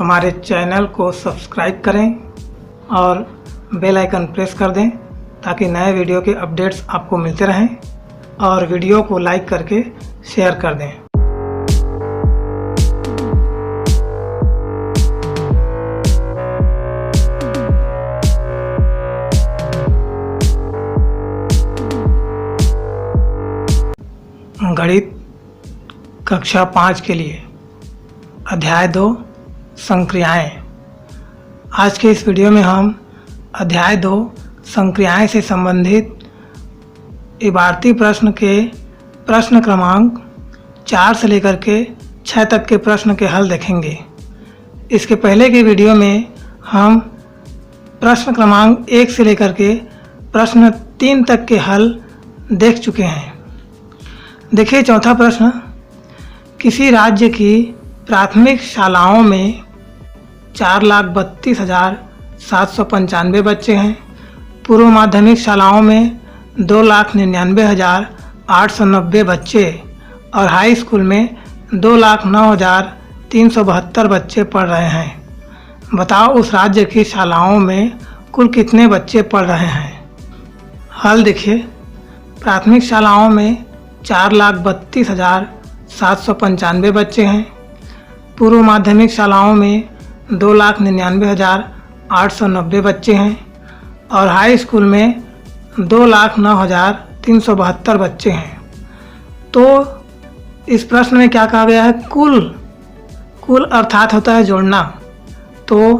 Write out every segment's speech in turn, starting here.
हमारे चैनल को सब्सक्राइब करें और बेल आइकन प्रेस कर दें ताकि नए वीडियो के अपडेट्स आपको मिलते रहें और वीडियो को लाइक करके शेयर कर दें। गणित कक्षा 5 के लिए अध्याय 2 संक्रियाएं। आज के इस वीडियो में हम अध्याय 2 संक्रियाएं से संबंधित इबारती प्रश्न के प्रश्न क्रमांक 4 से लेकर के 6 तक के प्रश्न के हल देखेंगे। इसके पहले के वीडियो में हम प्रश्न क्रमांक 1 से लेकर के प्रश्न 3 तक के हल देख चुके हैं। देखिए चौथा प्रश्न, किसी राज्य की प्राथमिक शालाओं में 4,32,795 बच्चे हैं। पूर्व माध्यमिक शालाओं में 2,99,890 बच्चे और हाई स्कूल में 2,09,372 बच्चे पढ़ रहे हैं। बताओ उस राज्य की शालाओं में कुल कितने बच्चे पढ़ रहे हैं। हल देखिए, प्राथमिक शालाओं में 4,32,795 बच्चे हैं। पूर्व माध्यमिक शालाओं में 2,99,890 बच्चे हैं और हाई स्कूल में 2,09,372 बच्चे हैं। तो इस प्रश्न में क्या कहा गया है, कुल अर्थात होता है जोड़ना। तो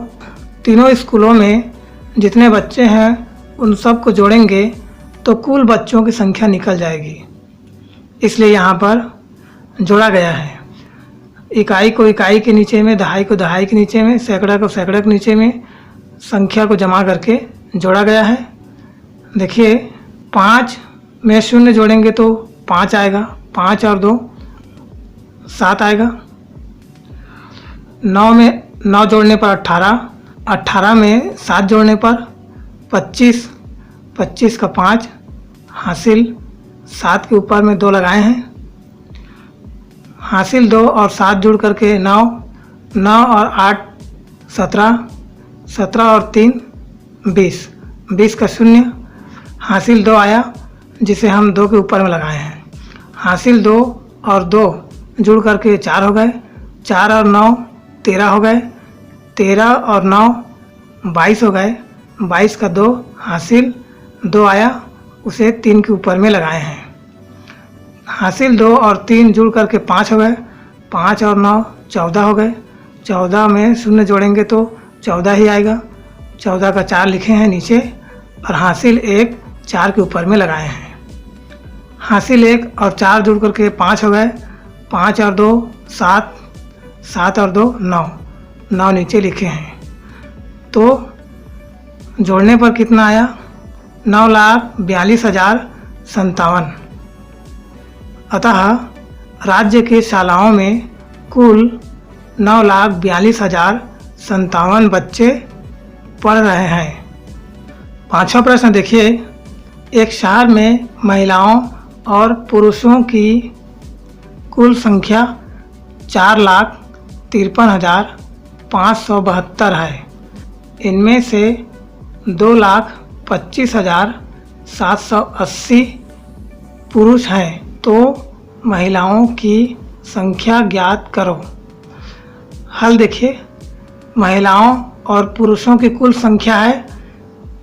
तीनों स्कूलों में जितने बच्चे हैं उन सब को जोड़ेंगे तो कुल बच्चों की संख्या निकल जाएगी, इसलिए यहाँ पर जोड़ा गया है। इकाई को इकाई के नीचे में, दहाई को दहाई के नीचे में, सैकड़ा को सैकड़ा के नीचे में संख्या को जमा करके जोड़ा गया है। देखिए 5 में 0 जोड़ेंगे तो 5 आएगा, 5 और 2 7 आएगा। 9 में 9 जोड़ने पर 18, 18 में 7 जोड़ने पर 25, 25 का 5 हासिल, 7 के ऊपर में 2 लगाए हैं, हासिल 2 और 7 जुड़ करके 9, 9 और 8 17, 17 और 3 20, 20 का 0, हासिल 2 आया जिसे हम 2 के ऊपर में लगाए हैं। हासिल 2 और 2 जुड़ करके 4 हो गए, 4 और 9 13 हो गए, 13 और 9 22 हो गए, 22 का 2 हासिल 2 आया उसे 3 के ऊपर में लगाए हैं। हासिल 2 और 3 जुड़ करके 5 हो गए, 5 और 9 14 हो गए, 14 में 0 जोड़ेंगे तो 14 ही आएगा, 14 का 4 लिखे हैं नीचे और हासिल 1 4 के ऊपर में लगाए हैं। हासिल 1 और 4 जुड़ करके 5 हो गए, 5 और 2 7, 7 और 2 9, 9 नीचे लिखे हैं। तो जोड़ने पर कितना आया, 9,42,057। अतः राज्य के शालाओं में कुल 9,42,057 बच्चे पढ़ रहे हैं। पांचवा प्रश्न देखिए, एक शहर में महिलाओं और पुरुषों की कुल संख्या 4,53,572 है। इनमें से 2,25,780 पुरुष हैं, तो महिलाओं की संख्या ज्ञात करो। हल देखिए, महिलाओं और पुरुषों की कुल संख्या है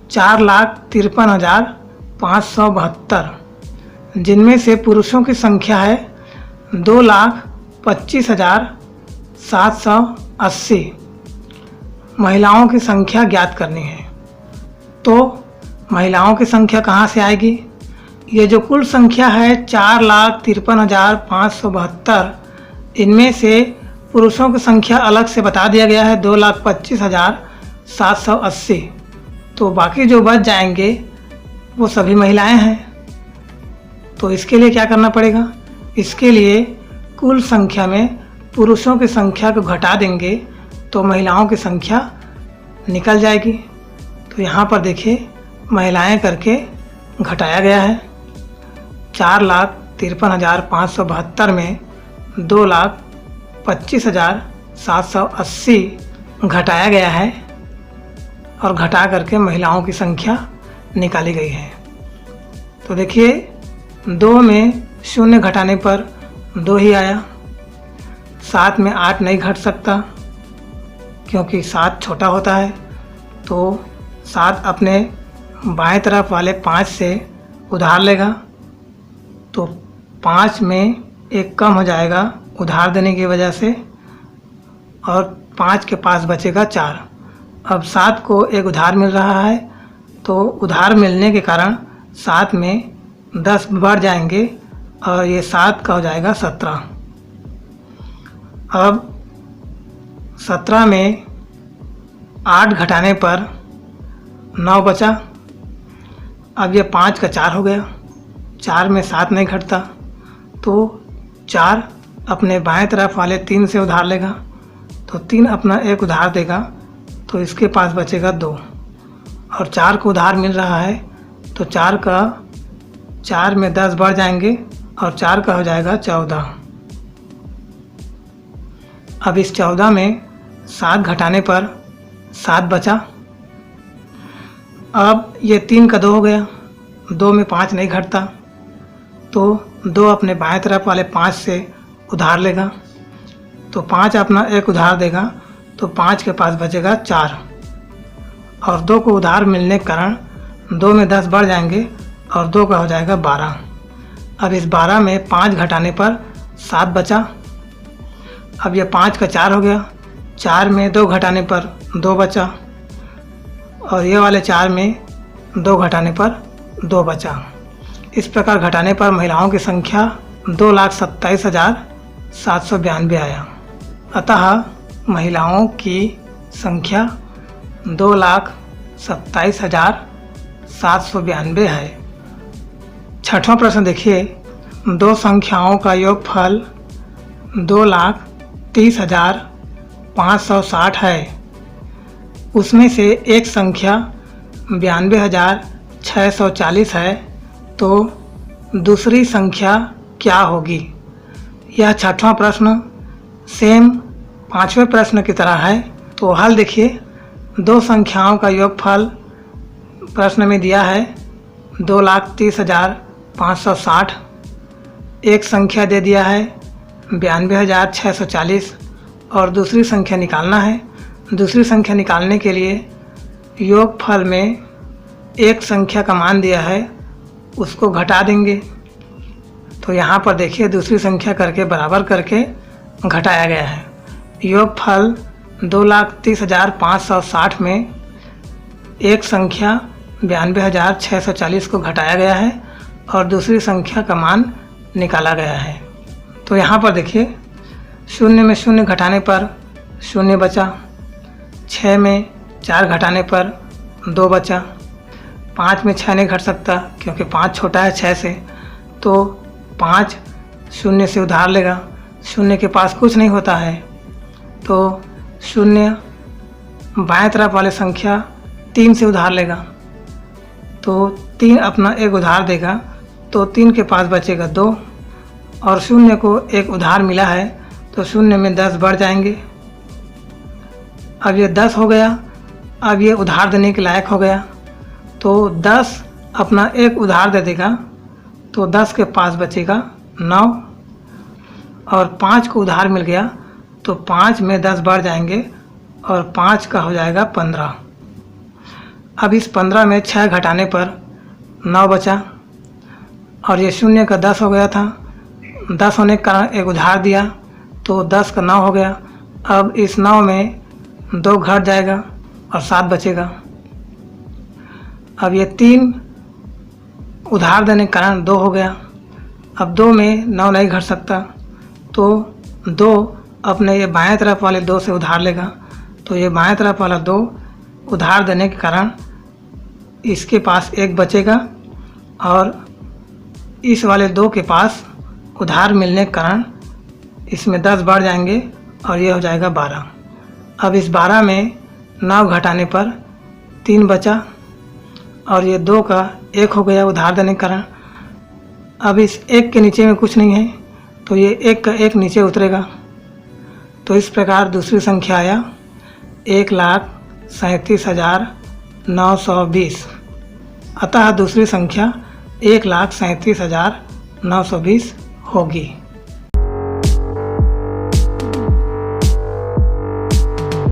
4,53,572, जिनमें से पुरुषों की संख्या है 2,25,780। महिलाओं की संख्या ज्ञात करनी है। तो महिलाओं की संख्या कहाँ से आएगी, ये जो कुल संख्या है 4,53,572, इनमें से पुरुषों की संख्या अलग से बता दिया गया है 2,25,780। तो बाकी जो बच जाएंगे वो सभी महिलाएं हैं। तो इसके लिए क्या करना पड़ेगा, इसके लिए कुल संख्या में पुरुषों की संख्या को घटा देंगे तो महिलाओं की संख्या निकल जाएगी। तो यहाँ पर देखिए महिलाएं करके घटाया गया है। 4,53,572 में 2,25,780 घटाया गया है और घटा करके महिलाओं की संख्या निकाली गई है। तो देखिए 2 में 0 घटाने पर 2 ही आया। 7 में 8 नहीं घट सकता क्योंकि 7 छोटा होता है। तो 7 अपने बाएं तरफ वाले 5 से उधार लेगा, तो 5 में 1 कम हो जाएगा उधार देने की वजह से, और 5 के पास बचेगा 4। अब 7 को एक उधार मिल रहा है, तो उधार मिलने के कारण 7 में 10 बढ़ जाएंगे और ये 7 का हो जाएगा 17। अब 17 में 8 घटाने पर 9 बचा। अब ये 5 का 4 हो गया। 4 में 7 नहीं घटता, तो 4 अपने बाएं तरफ वाले 3 से उधार लेगा, तो 3 अपना एक उधार देगा, तो इसके पास बचेगा 2। और 4 को उधार मिल रहा है, तो 4 में 10 बढ़ जाएंगे और 4 का हो जाएगा 14। अब इस 14 में 7 घटाने पर 7 बचा। अब ये 3 का 2 हो गया। 2 में 5 नहीं घटता, तो 2 अपने बाएं तरफ वाले 5 से उधार लेगा, तो 5 अपना एक उधार देगा, तो 5 के पास बचेगा 4। और 2 को उधार मिलने के कारण 2 में 10 बढ़ जाएंगे और 2 का हो जाएगा 12। अब इस 12 में 5 घटाने पर 7 बचा। अब यह 5 का 4 हो गया। 4 में 2 घटाने पर 2 बचा, और ये वाले 4 में 2 घटाने पर 2 बचा। इस प्रकार घटाने पर महिलाओं की संख्या 2,27,792 आया। अतः महिलाओं की संख्या 2,27,792 है। छठवां प्रश्न देखिए, 2 संख्याओं का योगफल 2,30,560 है। उसमें से एक संख्या 92,640 है, तो दूसरी संख्या क्या होगी? यह छठवां प्रश्न सेम 5वें प्रश्न की तरह है। तो हल देखिए, 2 संख्याओं का योगफल प्रश्न में दिया है 2,30,560। एक संख्या दे दिया है 92,640 और दूसरी संख्या निकालना है। दूसरी संख्या निकालने के लिए योगफल में एक संख्या का मान दिया है, उसको घटा देंगे। तो यहाँ पर देखिए दूसरी संख्या करके बराबर करके घटाया गया है। योगफल 2,30,560 में एक संख्या 92,640 को घटाया गया है और दूसरी संख्या का मान निकाला गया है। तो यहाँ पर देखिए 0 में 0 घटाने पर 0 बचा। 6 में 4 घटाने पर 2 बचा। 5 में 6 नहीं घट सकता क्योंकि 5 छोटा है 6 से, तो 5 0 से उधार लेगा। 0 के पास कुछ नहीं होता है, तो 0 बाएं तरफ वाले संख्या 3 से उधार लेगा, तो 3 अपना एक उधार देगा, तो 3 के पास बचेगा 2। और 0 को एक उधार मिला है, तो 0 में 10 बढ़ जाएंगे। अब ये 10 हो गया। अब ये उधार देने के लायक हो गया, तो 10 अपना एक उधार दे देगा, तो 10 के पास बचेगा 9। और 5 को उधार मिल गया, तो 5 में 10 बढ़ जाएंगे और 5 का हो जाएगा 15। अब इस 15 में 6 घटाने पर 9 बचा, और ये 0 का 10 हो गया था। 10 होने के कारण एक उधार दिया, तो 10 का 9 हो गया। अब इस 9 में 2 घट जाएगा और 7 बचेगा। अब ये 3 उधार देने के कारण 2 हो गया। अब 2 में 9 नहीं घट सकता, तो 2 अपने ये बाएं तरफ वाले 2 से उधार लेगा, तो ये बाएं तरफ वाला 2 उधार देने के कारण इसके पास 1 बचेगा, और इस वाले 2 के पास उधार मिलने के कारण इसमें 10 बढ़ जाएंगे और ये हो जाएगा 12। अब इस 12 में 9 घटाने पर 3 बचा, और ये 2 का 1 हो गया उधार देने के कारण। अब इस 1 के नीचे में कुछ नहीं है, तो ये 1 का 1 नीचे उतरेगा। तो इस प्रकार दूसरी संख्या आया 1,37,920। अतः दूसरी संख्या 1,37,920 होगी।